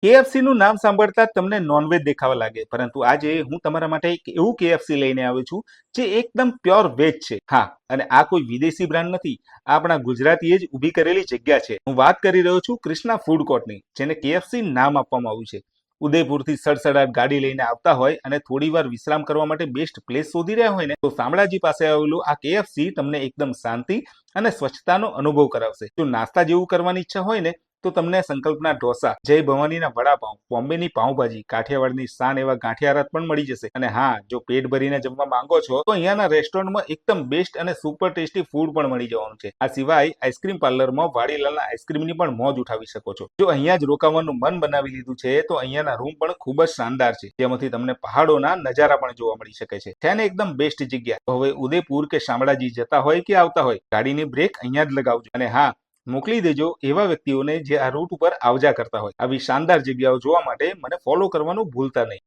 KFC નું નામ સાંભળતા જ તમને નોનવેજ દેખાવા લાગે, પરંતુ આજે હું તમારા માટે એક એવું KFC લઈને આવ્યો છું જે એકદમ પ્યોર વેજ છે. હા, અને આ કોઈ વિદેશી બ્રાન્ડ નથી, આ આપણા ગુજરાતીએ જ ઊભી કરેલી જગ્યા છે. હું વાત કરી રહ્યો છું કૃષ્ણા ફૂડ કોર્ટની, જેને KFC નામ આપવામાં આવ્યું છે. ઉદયપુરથી સડસડાટ ગાડી લઈને આવતા હોય અને થોડી વાર વિશ્રામ કરવા માટે બેસ્ટ પ્લેસ શોધી રહ્યા હોય ને, તો શામળાજી પાસે આવેલું આ KFC તમને એકદમ શાંતિ અને સ્વચ્છતાનો અનુભવ કરાવશે. જો નાસ્તા જેવું કરવાની ઈચ્છા હોય ને, તો તમને સંકલ્પના ઢોસા, જય ભવાનીના વડાપાઉં, બોમ્બેની પાઉંભાજી, કાઠિયાવાડની શાન એવા ગાંઠિયારાત પણ મળી જશે. અને હા, જો પેટ ભરીને જમવા માંગો છો તો અહીંયાના રેસ્ટોરન્ટમાં એકદમ બેસ્ટ અને સુપર ટેસ્ટી ફૂડ પણ મળી જવાનું છે. આ સિવાય આઈસ્ક્રીમ પાર્લરમાં વાડીલાલના આઈસ્ક્રીમની પણ મોજ ઉઠાવી શકો છો. જો અહીંયા જ રોકાવાનું મન બનાવી લીધું છે તો અહીંયાના રૂમ પણ ખૂબ જ શાનદાર છે, જેમાંથી તમને પહાડોના નજારા પણ જોવા મળી શકે છે. છે ને એકદમ બેસ્ટ જગ્યા. હવે ઉદયપુર કે શામળાજી જતા હોય કે આવતા હોય, ગાડીની બ્રેક અહીંયા જ લગાવજો. અને હા, મોકલી દેજો એવા વ્યક્તિઓને જે આ રૂટ ઉપર આવજા કરતા હોય. આવી શાનદાર જગ્યાઓ જોવા માટે મને ફોલો કરવાનું ભૂલતા નહીં.